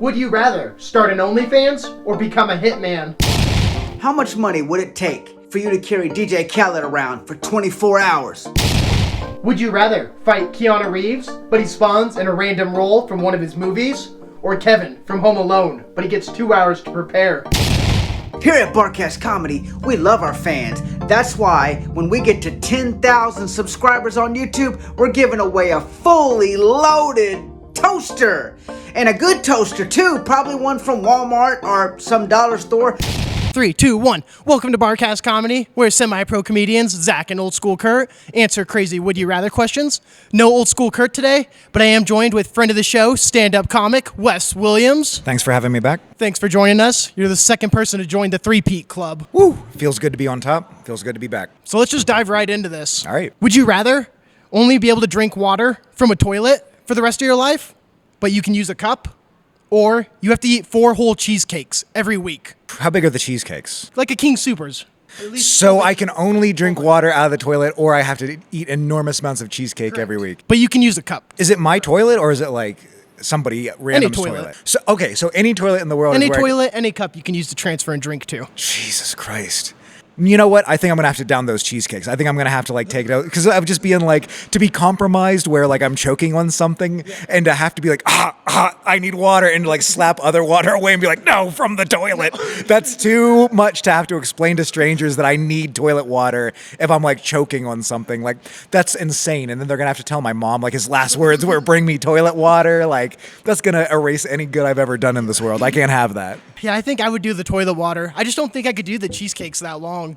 Would you rather start an OnlyFans or become a Hitman? How much money would it take for you to carry DJ Khaled around for 24 hours? Would you rather fight Keanu Reeves, but he spawns in a random role from one of his movies? Or Kevin from Home Alone, but he gets 2 hours to prepare? Here at Barcast Comedy, we love our fans. That's why when we get to 10,000 subscribers on YouTube, we're giving away a fully loaded toaster. And a good toaster too, probably one from Walmart or some dollar store. 3, 2, 1. Welcome to Barcast Comedy, where semi-pro comedians Zach and OldSchoolCurt answer crazy would you rather questions. No OldSchoolCurt today, but I am joined with friend of the show, stand-up comic Wes Williams. Thanks for having me back. Thanks for joining us. You're the second person to join the three-peat club. Woo! Feels good to be on top. Feels good to be back. So let's just dive right into this. All right. Would you rather only be able to drink water from a toilet for the rest of your life, but you can use a cup? Or you have to eat 4 whole cheesecakes every week? How big are the cheesecakes? Like a King Soopers. So I can only drink water out of the toilet, or I have to eat enormous amounts of cheesecake every week. But you can use a cup. Is it my toilet, or is it like somebody random's toilet? So any toilet in the world. Any toilet, any cup you can use to transfer and drink to. Jesus Christ. You know what? I think I'm gonna have to down those cheesecakes. I think I'm gonna have to like take it out because I'm just being like to be compromised where like I'm choking on something and to have to be like I need water and to like slap other water away and be like no from the toilet. That's too much to have to explain to strangers that I need toilet water if I'm like choking on something. Like that's insane. And then they're gonna have to tell my mom like his last words were bring me toilet water. Like that's gonna erase any good I've ever done in this world. I can't have that. Yeah, I think I would do the toilet water. I just don't think I could do the cheesecakes that long.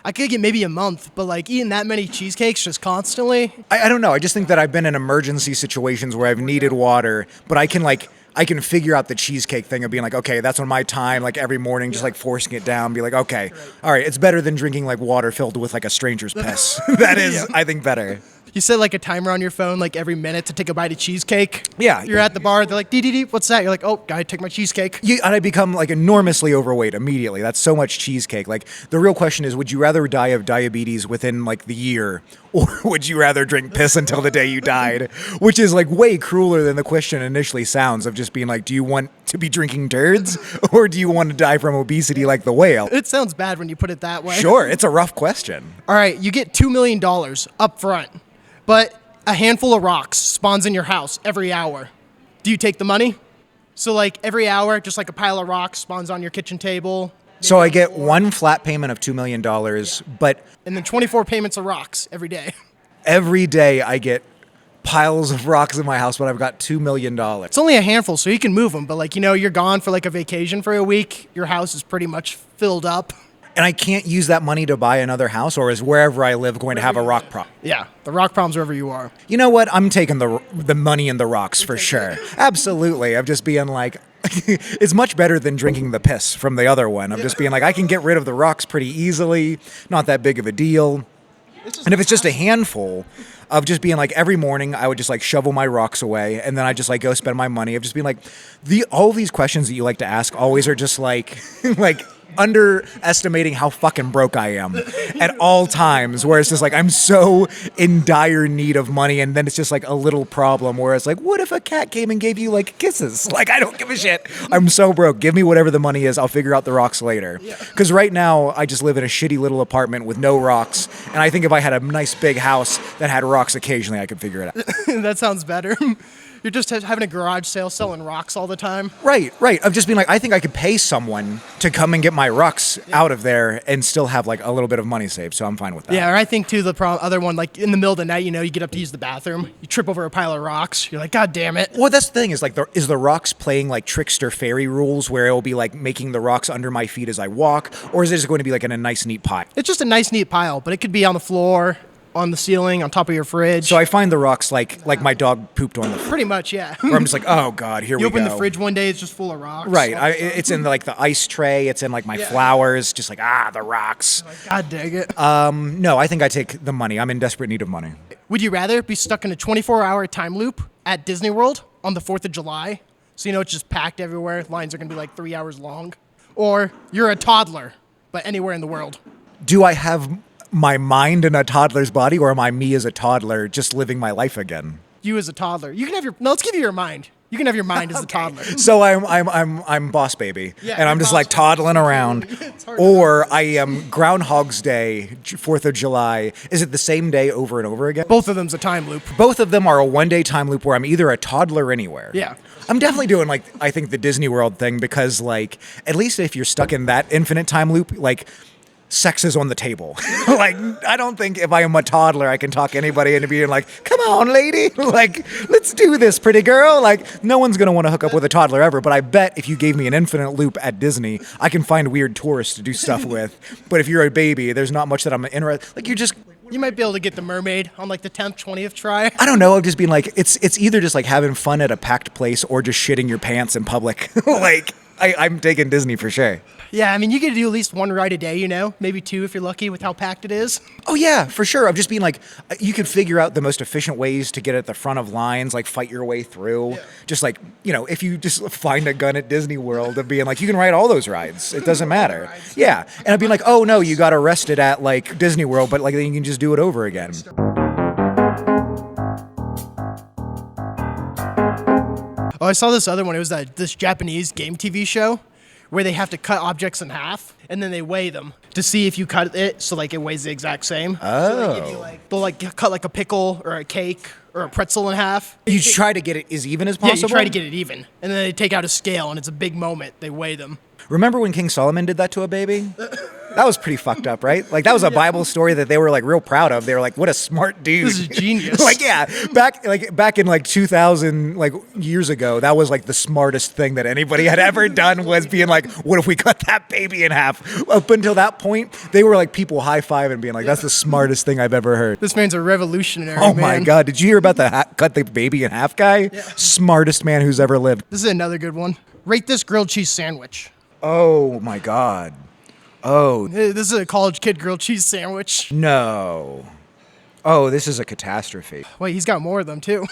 I could get maybe a month, but like eating that many cheesecakes just constantly. I don't know. I just think that I've been in emergency situations where I've needed water, but I can figure out the cheesecake thing of being like, okay, that's on my time, like every morning, just like forcing it down, be like, okay, all right, it's better than drinking like water filled with like a stranger's piss. That is, I think, better. You set like a timer on your phone like every minute to take a bite of cheesecake. Yeah. You're at the bar, they're like, dee, what's that? You're like, oh, gotta take my cheesecake. And I become like enormously overweight immediately. That's so much cheesecake. Like the real question is, would you rather die of diabetes within like the year, or would you rather drink piss until the day you died? Which is like way crueler than the question initially sounds of just being like, do you want to be drinking turds or do you want to die from obesity like the whale? It sounds bad when you put it that way. Sure, it's a rough question. All right, you get $2 million up front, but a handful of rocks spawns in your house every hour. Do you take the money? So like every hour, just like a pile of rocks spawns on your kitchen table. So I get one flat payment of $2 million, but... And then 24 payments of rocks every day. Every day I get piles of rocks in my house, but I've got $2 million. It's only a handful, so you can move them. But like, you're gone for like a vacation for a week. Your house is pretty much filled up. And I can't use that money to buy another house, or is wherever I live going to have a rock problem? Yeah, the rock problem's wherever you are. You know what? I'm taking the money and the rocks for sure. Absolutely. I'm just being like, it's much better than drinking the piss from the other one. I'm just being like, I can get rid of the rocks pretty easily. Not that big of a deal. And if it's just a handful of just being like every morning, I would just like shovel my rocks away and then I just like go spend my money. I've just been like, all these questions that you like to ask always are just like, underestimating how fucking broke I am at all times, where it's just like I'm so in dire need of money, and then it's just like a little problem where it's like, what if a cat came and gave you like kisses? Like, I don't give a shit. I'm so broke. Give me whatever the money is. I'll figure out the rocks later. Because right now I just live in a shitty little apartment with no rocks, and I think if I had a nice big house that had rocks occasionally, I could figure it out. That sounds better. You're just having a garage sale selling rocks all the time. Right. I've just been like, I think I could pay someone to come and get my rocks out of there and still have like a little bit of money saved, so I'm fine with that. Yeah, or I think too, the other one, like in the middle of the night, you get up to use the bathroom, you trip over a pile of rocks, you're like, God damn it. Well, that's the thing is like, is the rocks playing like trickster fairy rules where it'll be like making the rocks under my feet as I walk, or is it just going to be like in a nice neat pile? It's just a nice neat pile, but it could be on the floor, on the ceiling, on top of your fridge. So I find the rocks like my dog pooped on the floor. Pretty much, yeah. Where I'm just like, oh God, here we go. You open the fridge one day, it's just full of rocks. Right. It's in like the ice tray. It's in like my flowers. Just like, the rocks. Like, God dang it. No, I think I take the money. I'm in desperate need of money. Would you rather be stuck in a 24-hour time loop at Disney World on the 4th of July? So it's just packed everywhere. Lines are going to be like 3 hours long. Or you're a toddler, but anywhere in the world. Do I have my mind in a toddler's body, or am I me as a toddler just living my life again? You as a toddler. You can have let's give you your mind. You can have your mind as a toddler. So I'm boss baby, Yeah, and I'm you're just boss like baby. toddling around. It's hard to Or I am Groundhog's Day, 4th of July. Is it the same day over and over again? Both of them's a time loop. Both of them are a one-day time loop where I'm either a toddler anywhere. Yeah. I'm definitely doing like I think the Disney World thing because like at least if you're stuck in that infinite time loop, like sex is on the table. Like I don't think if I am a toddler I can talk anybody into being like, come on, lady, like let's do this, pretty girl. Like no one's gonna want to hook up with a toddler ever. But I bet if you gave me an infinite loop at Disney, I can find weird tourists to do stuff with. But if you're a baby, there's not much that I'm interested. Like You might be able to get the mermaid on like the 10th, 20th try. I don't know. I've just been like, it's either just like having fun at a packed place or just shitting your pants in public. Like, I'm taking Disney for sure. Yeah, I mean, you get to do at least one ride a day, you know? Maybe two if you're lucky with how packed it is. Oh, yeah, for sure. I've just been like, you could figure out the most efficient ways to get at the front of lines, like fight your way through. Yeah. Just like, you know, if you just find a gun at Disney World of being like, you can ride all those rides. It doesn't matter. Yeah. And I'd be like, oh, no, you got arrested at like Disney World, but like then you can just do it over again. Oh, I saw this other one. It was this Japanese game TV show where they have to cut objects in half and then they weigh them to see if you cut it so like it weighs the exact same. Oh. So they give you, like, they'll like cut like a pickle or a cake or a pretzel in half. You try to get it as even as possible? Yeah, you try to get it even. And then they take out a scale and it's a big moment. They weigh them. Remember when King Solomon did that to a baby? That was pretty fucked up, right? Like that was a Bible story that they were like real proud of. They were like, "What a smart dude!" This is genius. Like yeah, back in like 2000 like years ago, that was like the smartest thing that anybody had ever done was being like, "What if we cut that baby in half?" Up until that point, they were like people high-fiving, being like, "That's the smartest thing I've ever heard." This man's a revolutionary. Oh man. my God! Did you hear about the cut the baby in half guy? Yeah. Smartest man who's ever lived. This is another good one. Rate this grilled cheese sandwich. Oh my God. Oh. This is a college kid grilled cheese sandwich. No. Oh, this is a catastrophe. Wait, he's got more of them too.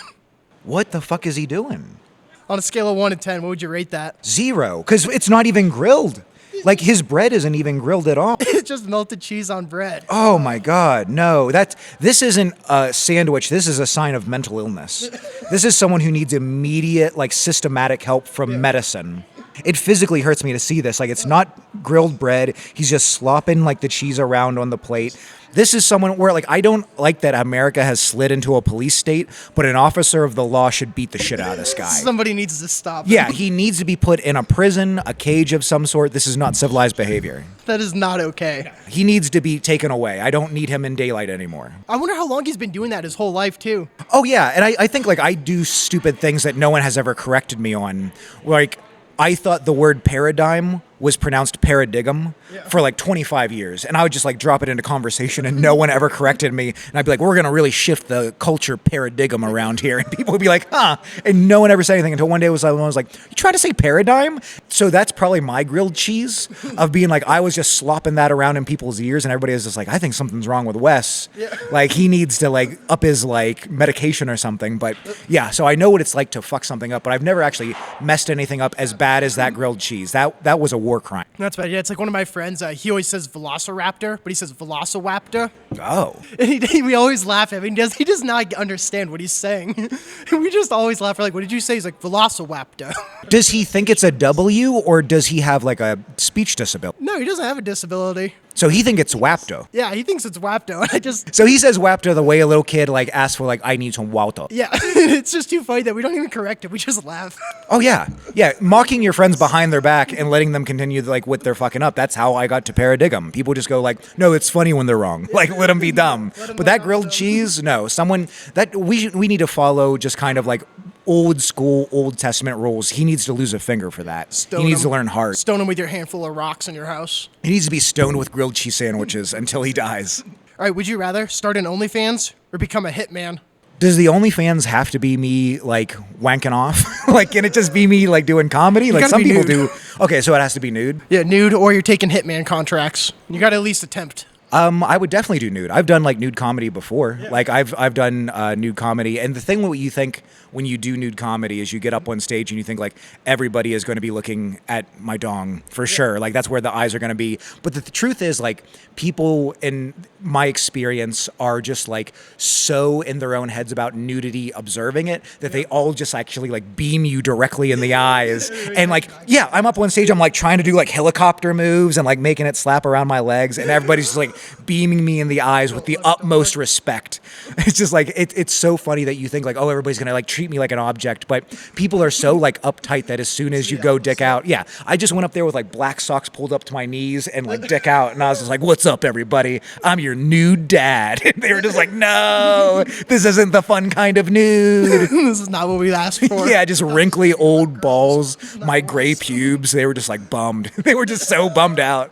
What the fuck is he doing? On a scale of 1 to 10, what would you rate that? 0, because it's not even grilled. Like his bread isn't even grilled at all. It's just melted cheese on bread. Oh my God, no. This isn't a sandwich. This is a sign of mental illness. This is someone who needs immediate, like systematic help from medicine. It physically hurts me to see this. Like it's not grilled bread. He's just slopping like the cheese around on the plate. This is someone where like I don't like that America has slid into a police state, but an officer of the law should beat the shit out of this guy. Somebody needs to stop him. Yeah, he needs to be put in a prison, a cage of some sort. This is not civilized behavior. That is not okay. He needs to be taken away. I don't need him in daylight anymore. I wonder how long he's been doing that his whole life too. Oh yeah, and I think like I do stupid things that no one has ever corrected me on. Like I thought the word paradigm was pronounced paradigm for like 25 years. And I would just like drop it into conversation and no one ever corrected me. And I'd be like, we're going to really shift the culture paradigm around here. And people would be like, huh? And no one ever said anything until one day I was like, you try to say paradigm? So that's probably my grilled cheese of being like, I was just slopping that around in people's ears and everybody was just like, I think something's wrong with Wes. Yeah. Like he needs to like up his like medication or something. But yeah, so I know what it's like to fuck something up, but I've never actually messed anything up as bad as that grilled cheese. That was a war crime. That's bad. Yeah, it's like one of my friends. He always says velociraptor, but he says velociraptor. Oh. And we always laugh at him. He does not understand what he's saying. We just always laugh. We're like, what did you say? He's like, velociraptor. Does he think it's a W or does he have like a speech disability? No, he doesn't have a disability. So he thinks it's Wapto. Yeah, he thinks it's Wapto. So he says Wapto the way a little kid like asks for like, I need some Wapto. Yeah, it's just too funny that we don't even correct it. We just laugh. Oh yeah. Yeah, mocking your friends behind their back and letting them continue like with their fucking up. That's how I got to paradigm. People just go like, no, it's funny when they're wrong. Like let them be dumb. But that grilled cheese, no. Someone that we need to follow just kind of like old school, Old Testament rules. He needs to lose a finger for that. He needs to learn hard. Stone him with your handful of rocks in your house. He needs to be stoned with grilled cheese sandwiches until he dies. All right, would you rather start an OnlyFans or become a hitman? Does the OnlyFans have to be me like wanking off? Like, can it just be me like doing comedy? Like some people do. Okay, so it has to be nude. Yeah, nude, or you're taking hitman contracts. You got to at least attempt I would definitely do nude. I've done like nude comedy before. Yeah. Like I've done nude comedy, and the thing what you think when you do nude comedy is you get up on stage and you think like everybody is going to be looking at my dong for sure. Like that's where the eyes are going to be. But the truth is like people in my experience are just like so in their own heads about nudity observing it that they all just actually like beam you directly in the eyes. And like, yeah, I'm up on stage, I'm like trying to do like helicopter moves and like making it slap around my legs, and everybody's just like beaming me in the eyes with the utmost respect. It's just like it's so funny that you think like, oh, everybody's gonna like treat me like an object, but people are so like uptight that as soon as you go dick out, yeah, I just went up there with like black socks pulled up to my knees and like dick out, and I was just like, what's up everybody, I'm your nude dad. And they were just like, no, this isn't the fun kind of nude. This is not what we asked for. Yeah, just wrinkly old balls, my gray pubes. They were just like bummed. They were just so bummed out.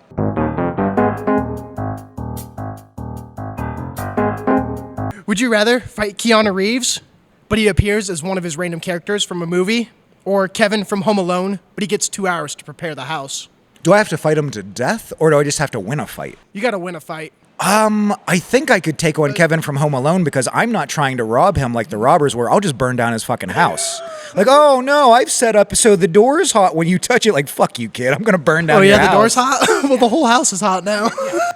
Would you rather fight Keanu Reeves, but he appears as one of his random characters from a movie, or Kevin from Home Alone, but he gets 2 hours to prepare the house? Do I have to fight him to death, or do I just have to win a fight? You got to win a fight. I think I could take on Kevin from Home Alone because I'm not trying to rob him like the robbers were. I'll just burn down his fucking house. Like, oh no, I've set up so the door is hot when you touch it. Like, fuck you, kid. I'm gonna burn down your house. Oh yeah, the door's hot? Well, the whole house is hot now.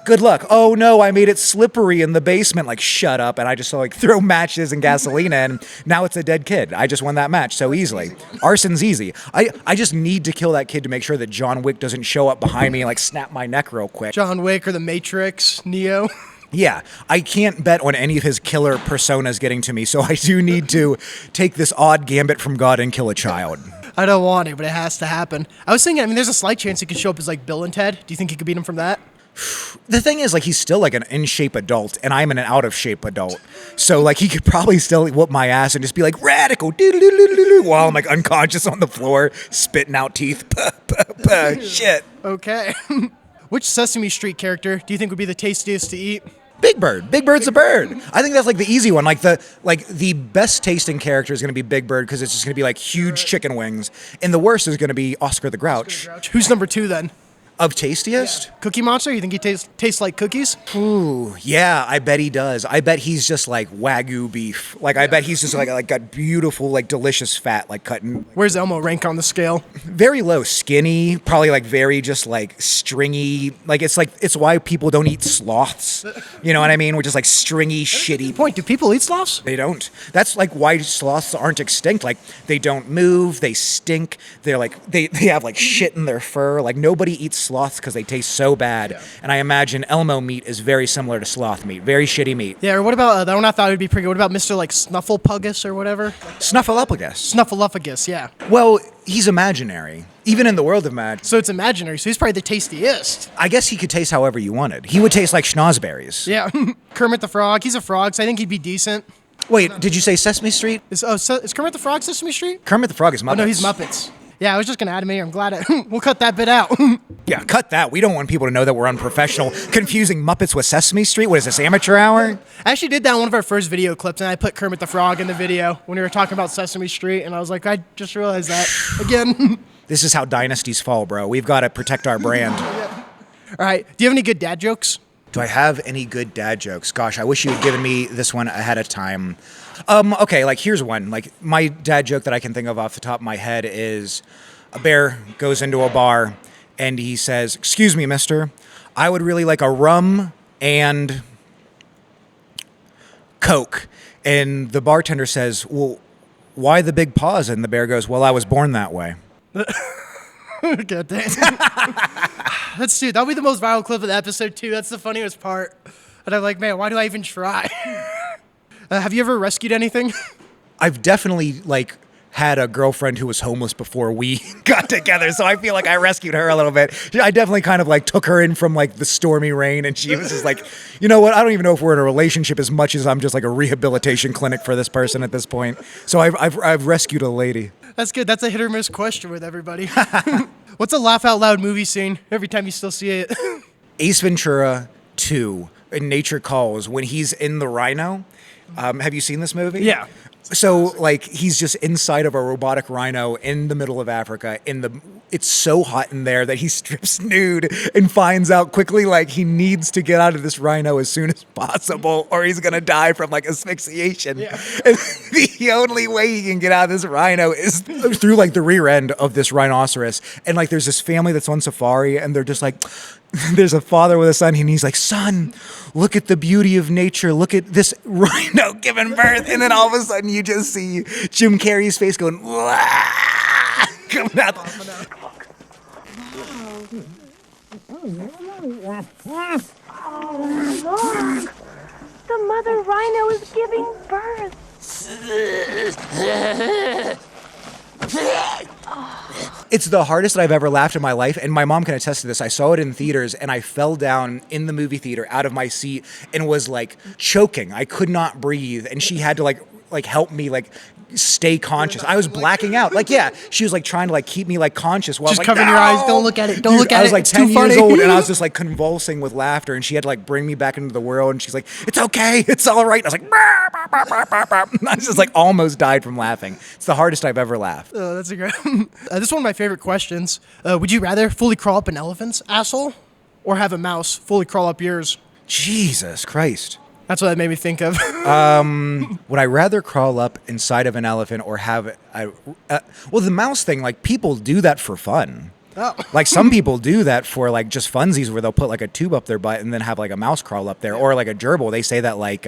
Good luck. Oh no, I made it slippery in the basement. Like, shut up. And I just like throw matches and gasoline in. Now it's a dead kid. I just won that match so easily. Arson's easy. I just need to kill that kid to make sure that John Wick doesn't show up behind me and like snap my neck real quick. John Wick or the Matrix, Neo. Yeah, I can't bet on any of his killer personas getting to me, so I do need to take this odd gambit from God and kill a child. I don't want it, but it has to happen. I was thinking, there's a slight chance he could show up as like Bill and Ted. Do you think he could beat him from that? The thing is, like, he's still like an in-shape adult, and I'm an out-of-shape adult. So, like, he could probably still whoop my ass and just be like, radical, doo-doo-doo-doo-doo, while I'm like unconscious on the floor, spitting out teeth. Shit. Okay. Which Sesame Street character do you think would be the tastiest to eat? Big Bird. Big Bird's a bird. I think that's like the easy one. Like the best tasting character is going to be Big Bird because it's just going to be like huge chicken wings, and the worst is going to be Oscar the Grouch. Who's number 2 then? Of tastiest? Yeah. Cookie Monster? You think he tastes like cookies? Ooh, yeah, I bet he does. I bet he's just like Wagyu beef. Like, I bet he's just like got beautiful, like delicious fat, like cutting. Where's Elmo rank on the scale? Very low, skinny, probably like very just like stringy. Like it's why people don't eat sloths. You know what I mean? Which is like stringy, shitty. Point, do people eat sloths? They don't. That's like why sloths aren't extinct. Like, they don't move, they stink, they're like, they have like shit in their fur. Like, nobody eats sloths because they taste so bad. Yeah. And I imagine Elmo meat is very similar to sloth meat. Very shitty meat. Yeah, or what about, that one I thought would be pretty good. What about Mr. like Snuffleupagus or whatever? Snuffleupagus. Snuffleupagus, yeah. Well, he's imaginary. Even in the world of magic. So it's imaginary, so he's probably the tastiest. I guess he could taste however you wanted. He would taste like schnozberries. Yeah. Kermit the Frog, he's a frog, so I think he'd be decent. Wait, did you say Sesame Street? Is Kermit the Frog Sesame Street? Kermit the Frog is Muppets. Oh, no, he's Muppets. Yeah, I was just going to add him here. I'm glad we'll cut that bit out. Yeah, cut that. We don't want people to know that we're unprofessional, confusing Muppets with Sesame Street. What is this, amateur hour? I actually did that in one of our first video clips, and I put Kermit the Frog in the video when we were talking about Sesame Street, and I was like, I just realized that again. This is how dynasties fall, bro. We've got to protect our brand. Yeah. All right, do you have any good dad jokes? Do I have any good dad jokes? Gosh, I wish you had given me this one ahead of time. Okay, like here's one. Like, my dad joke that I can think of off the top of my head is a bear goes into a bar and he says, "Excuse me, mister, I would really like a rum and Coke." And the bartender says, "Well, why the big pause?" And the bear goes, "Well, I was born that way." God damn. That's dude, that'll be the most viral clip of the episode too. That's the funniest part. And I'm like, man, why do I even try? Have you ever rescued anything? I've definitely like had a girlfriend who was homeless before we got together, so I feel like I rescued her a little bit. I definitely kind of like took her in from like the stormy rain, and she was just like, you know what? I don't even know if we're in a relationship as much as I'm just like a rehabilitation clinic for this person at this point. So I've rescued a lady. That's good. That's a hit or miss question with everybody. What's a laugh out loud movie scene every time you still see it? Ace Ventura 2, in Nature Calls, when he's in the rhino. Have you seen this movie? Yeah. So like he's just inside of a robotic rhino in the middle of Africa. It's so hot in there that he strips nude and finds out quickly like he needs to get out of this rhino as soon as possible, or he's gonna die from like asphyxiation. Yeah. And the only way he can get out of this rhino is through like the rear end of this rhinoceros. And like there's this family that's on safari, and they're just like, there's a father with a son, and he's like, son, look at the beauty of nature. Look at this rhino giving birth. And then all of a sudden you just see Jim Carrey's face going, wah, coming out. Oh, look. The mother rhino is giving birth. It's the hardest that I've ever laughed in my life, and my mom can attest to this. I saw it in theaters, and I fell down in the movie theater out of my seat and was like choking. I could not breathe, and she had to like help me like stay conscious. I was blacking out. Like, yeah, she was like trying to like keep me like conscious while Just like, covering your eyes. Don't look at it. Don't look at it. I was like It's 10 too years funny. old, and I was just like convulsing with laughter, and she had to like bring me back into the world, and she's like, it's okay, it's all right. And I was like, bah, bah, bah, bah, bah, bah. I just like almost died from laughing. It's the hardest I've ever laughed. Oh, that's a great. This is one of my favorite questions. Would you rather fully crawl up an elephant's asshole, or have a mouse fully crawl up yours? Jesus Christ. That's what that made me think of. Would I rather crawl up inside of an elephant or have well, the mouse thing, like people do that for fun. Oh. Like some people do that for like just funsies, where they'll put like a tube up their butt and then have like a mouse crawl up there, or like a gerbil. They say that like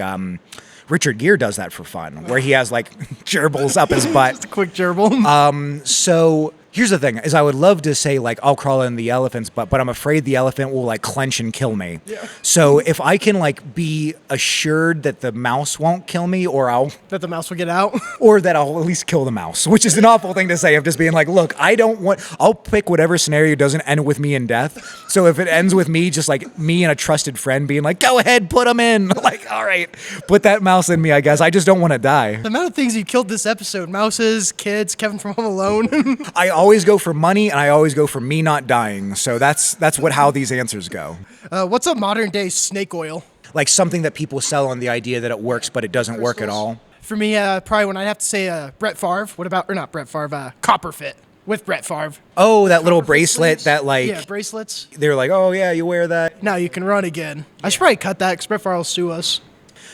Richard Gere does that for fun, where he has like gerbils up his butt. Just a quick gerbil. So here's the thing: is I would love to say like I'll crawl in the elephant's butt, but I'm afraid the elephant will like clench and kill me. Yeah. So if I can like be assured that the mouse won't kill me, or That the mouse will get out. or that I'll at least kill the mouse, which is an awful thing to say, of just being like, look, I'll pick whatever scenario doesn't end with me in death. So if it ends with me, just like me and a trusted friend being like, go ahead, put him in. Like, all right, put that mouse in me, I guess. I just don't want to die. The amount of things you killed this episode: mouses, kids, Kevin from Home Alone. I always go for money, and I always go for me not dying. So that's how these answers go. What's a modern day snake oil? Like something that people sell on the idea that it works, but it doesn't work at all. For me, probably when I'd have to say Brett Favre. What about, or not Brett Favre, Copper Fit with Brett Favre. Oh, that little bracelet that like, Yeah, bracelets. they're like, oh yeah, you wear that. Now you can run again. I should probably cut that because Brett Favre will sue us.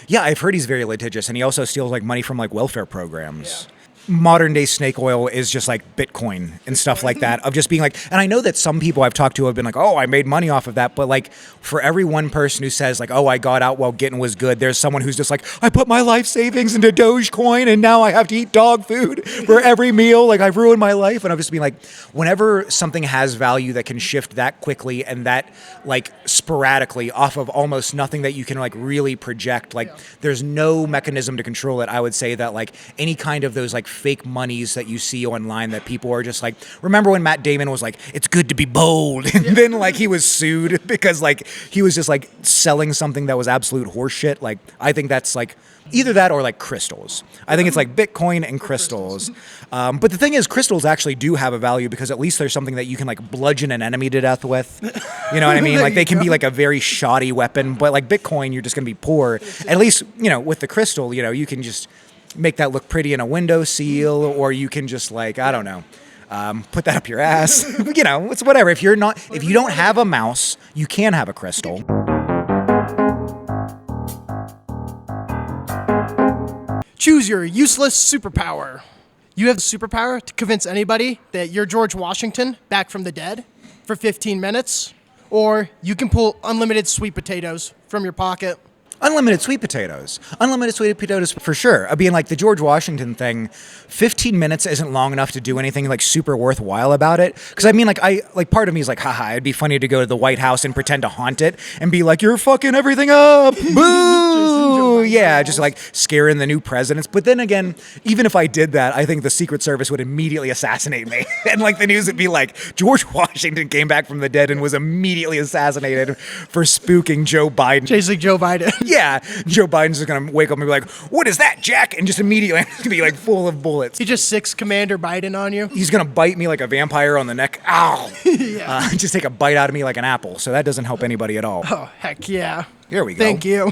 Yeah, I've heard he's very litigious, and he also steals like money from like welfare programs. Yeah. Modern day snake oil is just like Bitcoin and stuff like that, of just being like, and I know that some people I've talked to have been like, oh, I made money off of that. But like for every one person who says like, oh, I got out while getting was good, there's someone who's just like, I put my life savings into Dogecoin and now I have to eat dog food for every meal. Like I've ruined my life. And I've just been like, whenever something has value that can shift that quickly and that like sporadically off of almost nothing that you can like really project, like there's no mechanism to control it. I would say that like any kind of those like fake monies that you see online that people are just like, remember when Matt Damon was like, it's good to be bold, and then like he was sued because like he was just like selling something that was absolute horseshit. Like I think that's like either that or like crystals. I think it's like Bitcoin and crystals. But the thing is, crystals actually do have a value because at least there's something that you can like bludgeon an enemy to death with. You know what I mean? Like they can be like a very shoddy weapon, but like Bitcoin, you're just going to be poor. At least, you know, with the crystal, you know, you can just make that look pretty in a windowsill, or you can just like, I don't know, put that up your ass. You know, it's whatever. If you don't have a mouse, you can have a crystal. Choose your useless superpower. You have the superpower to convince anybody that you're George Washington back from the dead for 15 minutes, or you can pull unlimited sweet potatoes from your pocket. Unlimited sweet potatoes. Unlimited sweet potatoes for sure. I mean, like the George Washington thing, 15 minutes isn't long enough to do anything like super worthwhile about it. Because I mean, like part of me is like, haha, it'd be funny to go to the White House and pretend to haunt it and be like, you're fucking everything up. Boo! Yeah, just like scaring the new presidents. But then again, even if I did that, I think the Secret Service would immediately assassinate me. And like the news would be like, George Washington came back from the dead and was immediately assassinated for spooking Joe Biden. Chasing Joe Biden. Yeah, Joe Biden's just gonna wake up and be like, what is that, Jack? And just immediately, it's gonna be like full of bullets. He just six Commander Biden on you. He's gonna bite me like a vampire on the neck. Ow! Yeah. Just take a bite out of me like an apple. So that doesn't help anybody at all. Oh, heck yeah. Here we go. Thank you.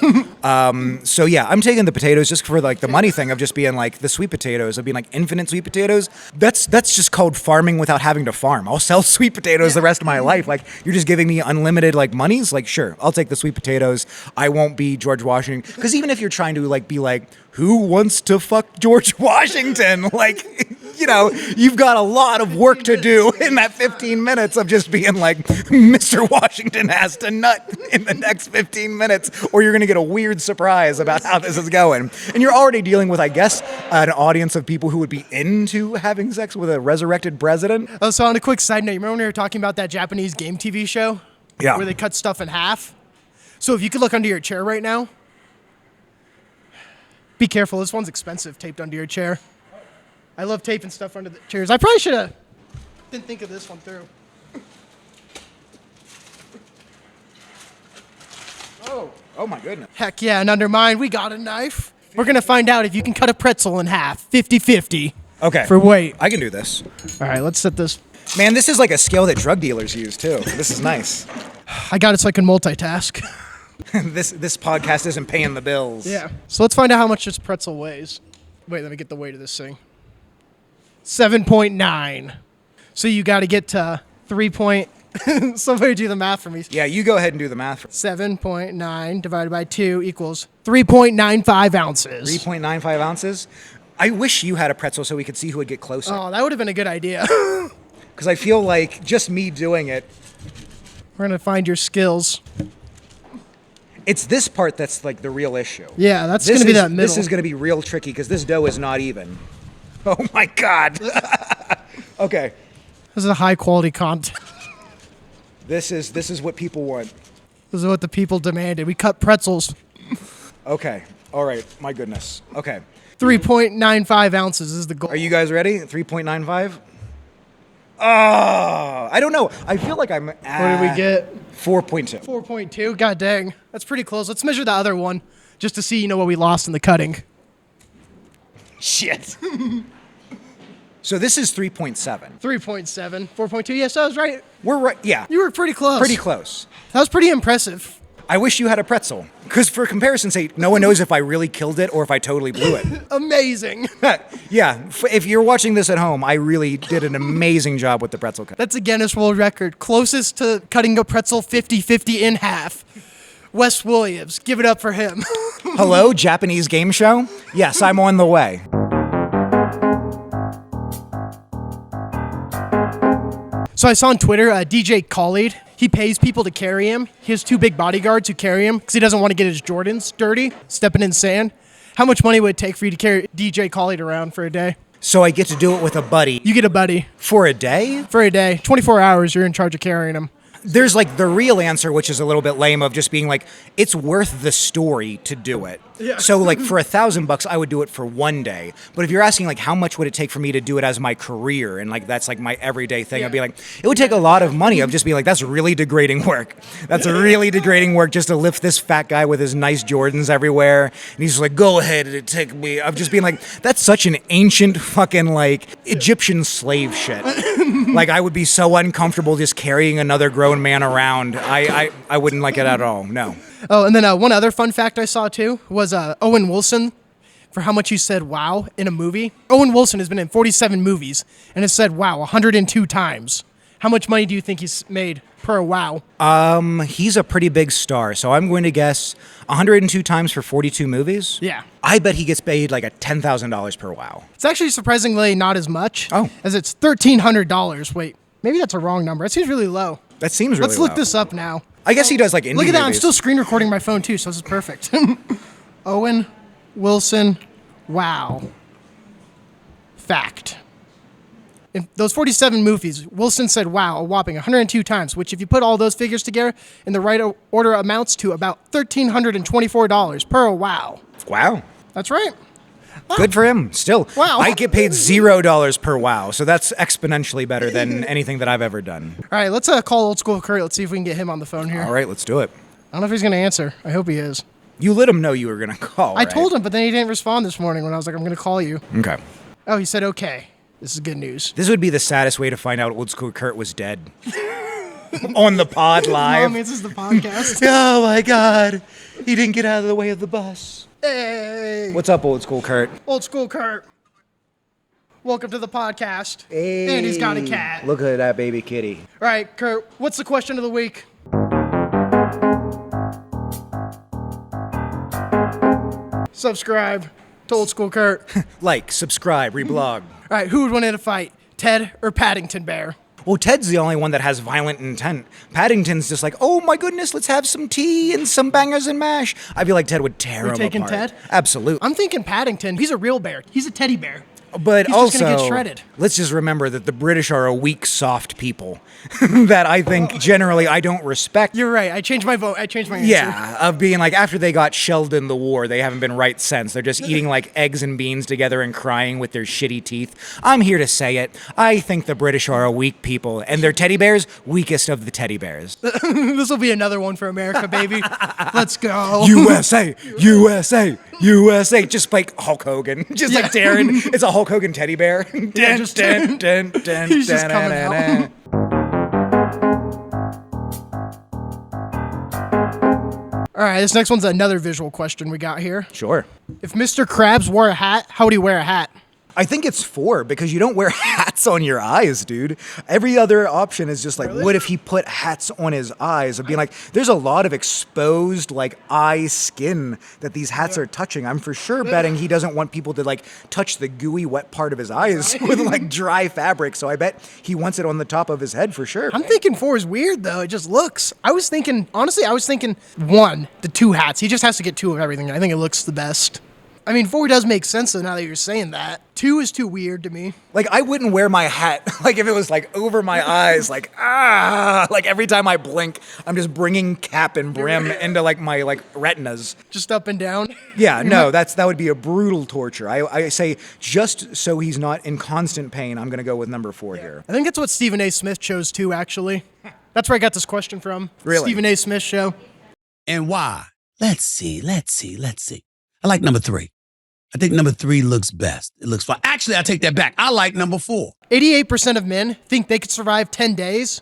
So yeah, I'm taking the potatoes just for like the money thing of just being like the sweet potatoes, of being like infinite sweet potatoes. That's just called farming without having to farm. I'll sell sweet potatoes the rest of my life. Like you're just giving me unlimited like monies. Like sure, I'll take the sweet potatoes. I won't be George Washington, because even if you're trying to like be like, who wants to fuck George Washington? Like, you know, you've got a lot of work to do in that 15 minutes of just being like, Mr. Washington has to nut in the next 15 minutes, or you're going to get a weird surprise about how this is going. And you're already dealing with, I guess, an audience of people who would be into having sex with a resurrected president. Oh, so on a quick side note, you remember when we were talking about that Japanese game TV show? Yeah. Where they cut stuff in half? So if you could look under your chair right now, be careful. This one's expensive, taped under your chair. I love taping stuff under the chairs. I probably should have didn't think of this one through. Oh my goodness. Heck yeah, and under mine, we got a knife. We're going to find out if you can cut a pretzel in half, 50-50. Okay. For weight. I can do this. All right, let's set this. Man, this is like a skill that drug dealers use too. This is nice. I got it so I can multitask. This podcast isn't paying the bills. Yeah. So let's find out how much this pretzel weighs. Wait, let me get the weight of this thing. 7.9. So you got to get to 3 point. Somebody do the math for me. Yeah, you go ahead and do the math. 7.9 divided by 2 equals 3.95 ounces. 3.95 ounces. I wish you had a pretzel so we could see who would get closer. Oh, that would have been a good idea. Because I feel like just me doing it. We're going to find your skills. It's this part that's like the real issue. Yeah, that's going to be that middle. This is going to be real tricky because this dough is not even. Oh my God. Okay. This is a high quality content. This is what people want. This is what the people demanded. We cut pretzels. Okay. All right. My goodness. Okay. 3.95 ounces is the goal. Are you guys ready? 3.95? Oh, I don't know. I feel like I'm at... What did we get? 4.2. 4.2? God dang. That's pretty close. Let's measure the other one just to see, what we lost in the cutting. Shit. So this is 3.7. 3.7. 4.2? Yes, I was right. We're right. Yeah. You were pretty close. Pretty close. That was pretty impressive. I wish you had a pretzel. Because for comparison's sake, no one knows if I really killed it or if I totally blew it. Amazing. Yeah. If you're watching this at home, I really did an amazing job with the pretzel cut. That's a Guinness World Record. Closest to cutting a pretzel 50-50 in half. Wes Williams. Give it up for him. Hello, Japanese game show? Yes, I'm on the way. So I saw on Twitter, DJ Khaled, he pays people to carry him. He has 2 big bodyguards who carry him because he doesn't want to get his Jordans dirty, stepping in sand. How much money would it take for you to carry DJ Khaled around for a day? So I get to do it with a buddy. You get a buddy. For a day? For a day. 24 hours, you're in charge of carrying him. There's like the real answer, which is a little bit lame, of just being like, it's worth the story to do it. Yeah. So like for $1,000, I would do it for one day. But if you're asking like how much would it take for me to do it as my career and like that's like my everyday thing, I'd be like, it would take a lot of money. I'd just be like, that's really degrading work. That's really degrading work just to lift this fat guy with his nice Jordans everywhere. And he's just like, go ahead, it'd take me. I'm just being like, that's such an ancient fucking like Egyptian slave shit. Like I would be so uncomfortable just carrying another grown man around. I wouldn't like it at all. No. Oh, and then one other fun fact I saw too was Owen Wilson, for how much he said wow in a movie. Owen Wilson has been in 47 movies and has said wow 102 times. How much money do you think he's made per wow? He's a pretty big star, so I'm going to guess 102 times for 42 movies. Yeah. I bet he gets paid like $10,000 per wow. It's actually surprisingly not as much. Oh. As it's $1,300. Wait, maybe that's a wrong number. It seems really low. That seems really Let's look low. this up now. I guess he does like indie Look at that, I'm movies. still screen recording my phone too, so this is perfect. Owen Wilson, wow. Fact. In those 47 movies, Wilson said wow a whopping 102 times, which if you put all those figures together in the right order amounts to about $1,324 per wow. Wow. That's right. Good for him. Still, Wow. I get paid $0 per wow, so that's exponentially better than anything that I've ever done. All right, let's call Old School Kurt. Let's see if we can get him on the phone here. All right, let's do it. I don't know if he's going to answer. I hope he is. You let him know you were going to call, I told him, but then he didn't respond this morning when I was like, I'm going to call you. Okay. Oh, he said, okay. This is good news. This would be the saddest way to find out Old School Kurt was dead. On the pod live. Mom answers the podcast. Oh my God. He didn't get out of the way of the bus. Hey. What's up, Old School Kurt? Old School Kurt. Welcome to the podcast. Hey. And he's got a cat. Look at that baby kitty. All right, Kurt, what's the question of the week? Subscribe to Old School Kurt. Like, subscribe, reblog. All right, who would win in a fight, Ted or Paddington Bear? Well, Ted's the only one that has violent intent. Paddington's just like, oh my goodness, let's have some tea and some bangers and mash. I feel like Ted would tear him taking apart. Ted? Absolutely. I'm thinking Paddington. He's a real bear. He's a teddy bear. But He's also, just gonna get shredded. Let's just remember that the British are a weak, soft people that I think generally I don't respect. You're right. I changed my vote. I changed my answer. Yeah, of being like, after they got shelled in the war, they haven't been right since. They're just eating like eggs and beans together and crying with their shitty teeth. I'm here to say it. I think the British are a weak people, and their teddy bears, weakest of the teddy bears. This will be another one for America, baby. Let's go. USA, USA, USA. Just like Hulk Hogan. Just like Darren. It's a Hulk Hogan teddy bear. He's just coming out. All right, this next one's another visual question we got here. Sure. If Mr. Krabs wore a hat, how would he wear a hat? I think it's 4 because you don't wear hats on your eyes, dude. Every other option is just like, what if he put hats on his eyes? Of being like, there's a lot of exposed like eye skin that these hats are touching. I'm for sure betting he doesn't want people to like touch the gooey wet part of his eyes with like dry fabric. So I bet he wants it on the top of his head for sure. I'm thinking 4 is weird though. It just looks. Honestly, I was thinking 1, the 2 hats. He just has to get 2 of everything. I think it looks the best. I mean, 4 does make sense though, now that you're saying that. 2 is too weird to me. Like, I wouldn't wear my hat, like, if it was, like, over my eyes, like, like, every time I blink, I'm just bringing cap and brim into, like, my, like, retinas. Just up and down. Yeah, no, that would be a brutal torture. I say, just so he's not in constant pain, I'm going to go with number 4 here. I think that's what Stephen A. Smith chose too, actually. That's where I got this question from. Really? Stephen A. Smith show. And why? Let's see. I like number 3. I think number 3 looks best. It looks fine. Actually, I take that back. I like number 4. 88% of men think they could survive 10 days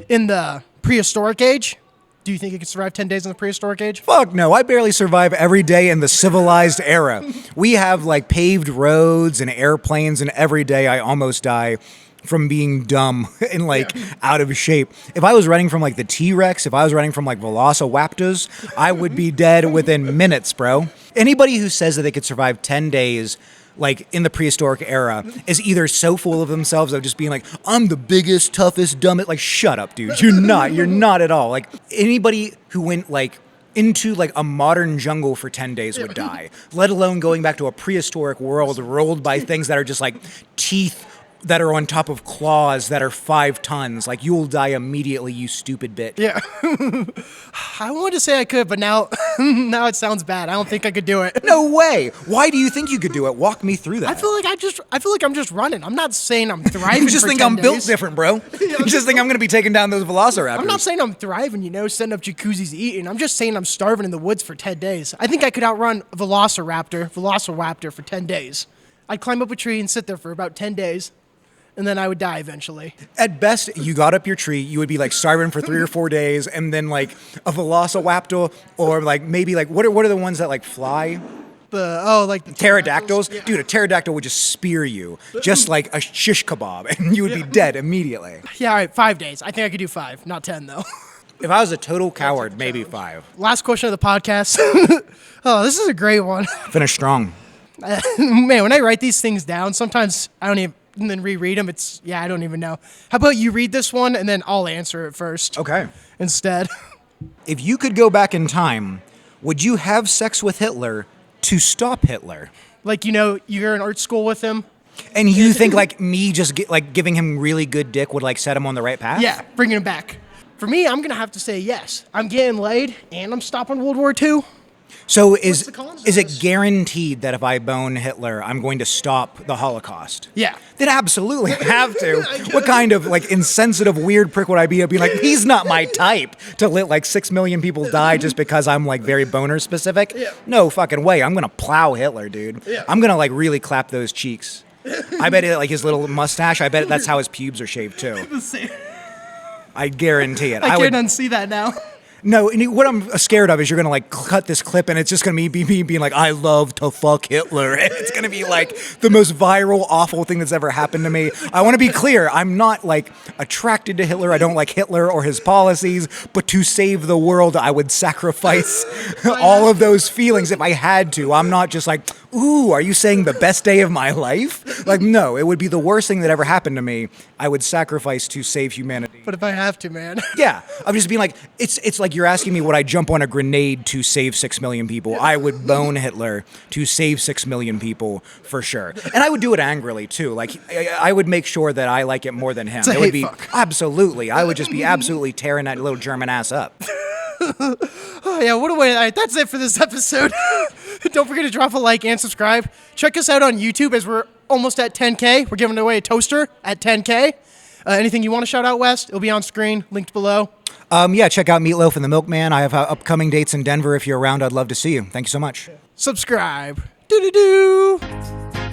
in the prehistoric age. Do you think you could survive 10 days in the prehistoric age? Fuck no, I barely survive every day in the civilized era. We have, like, paved roads and airplanes, and every day I almost die from being dumb and like out of shape. If I was running from like the T-Rex, if I was running from like Velociraptors, I would be dead within minutes, bro. Anybody who says that they could survive 10 days like in the prehistoric era is either so full of themselves of just being like, I'm the biggest, toughest, dumbest. Like, shut up, dude. You're not at all. Like, anybody who went like into like a modern jungle for 10 days would die, let alone going back to a prehistoric world ruled by things that are just like teeth that are on top of claws that are 5 tons. Like, you'll die immediately, you stupid bitch. Yeah. I wanted to say I could, but now it sounds bad. I don't think I could do it. No way. Why do you think you could do it? Walk me through that. I feel like I'm just running. I'm not saying I'm thriving. You just for think 10 I'm days. built different, bro. You just think I'm going to be taking down those velociraptors. I'm not saying I'm thriving, setting up jacuzzis eating. I'm just saying I'm starving in the woods for 10 days. I think I could outrun a velociraptor for 10 days. I'd climb up a tree and sit there for about 10 days. And then I would die eventually. At best, you got up your tree, you would be like starving for 3 or 4 days, and then like a velociraptor, or like maybe like what are the ones that like fly? The pterodactyls? Yeah. Dude, a pterodactyl would just spear you, just like a shish kebab, and you would be dead immediately. Yeah, all right, 5 days. I think I could do 5, not 10 though. If I was a total coward, maybe 5. Last question of the podcast. Oh, this is a great one. Finish strong. Man, when I write these things down, sometimes I don't even, and then reread them. I don't even know. How about you read this one and then I'll answer it first. Okay. Instead. If you could go back in time, would you have sex with Hitler to stop Hitler? Like, you're in art school with him. And you think like me just giving him really good dick would like set him on the right path? Yeah, bringing him back. For me, I'm going to have to say yes. I'm getting laid and I'm stopping World War II. So is the cons of it this? guaranteed that if I bone Hitler, I'm going to stop the Holocaust? Yeah. Then absolutely have to. What kind of like insensitive weird prick would I be? I'd be like, he's not my type to let like 6 million people die just because I'm like very boner specific. Yeah. No fucking way. I'm gonna plow Hitler, dude. Yeah. I'm gonna like really clap those cheeks. I bet like his little mustache. I bet that's how his pubes are shaved too. I guarantee it. I can't unsee that now. No, and what I'm scared of is you're gonna like cut this clip and it's just gonna be me being like, I love to fuck Hitler. And it's gonna be like the most viral, awful thing that's ever happened to me. I want to be clear. I'm not like attracted to Hitler. I don't like Hitler or his policies, but to save the world, I would sacrifice all of those feelings if I had to. I'm not just like, ooh, are you saying the best day of my life? Like, no, it would be the worst thing that ever happened to me. I would sacrifice to save humanity. But if I have to, man. Yeah, I'm just being like, it's like you're asking me would I jump on a grenade to save 6 million people? I would bone Hitler to save 6 million people for sure. And I would do it angrily too. Like I would make sure that I like it more than him. It's a It would hate be fuck. absolutely. I would just be absolutely tearing that little German ass up. Oh, yeah, what a way. All right, that's it for this episode. Don't forget to drop a like and subscribe. Check us out on YouTube as we're almost at 10K. We're giving away a toaster at 10K. Anything you want to shout out, Wes? It'll be on screen, linked below. Yeah, check out Meatloaf and the Milkman. I have upcoming dates in Denver. If you're around, I'd love to see you. Thank you so much. Subscribe. Doo-doo-doo.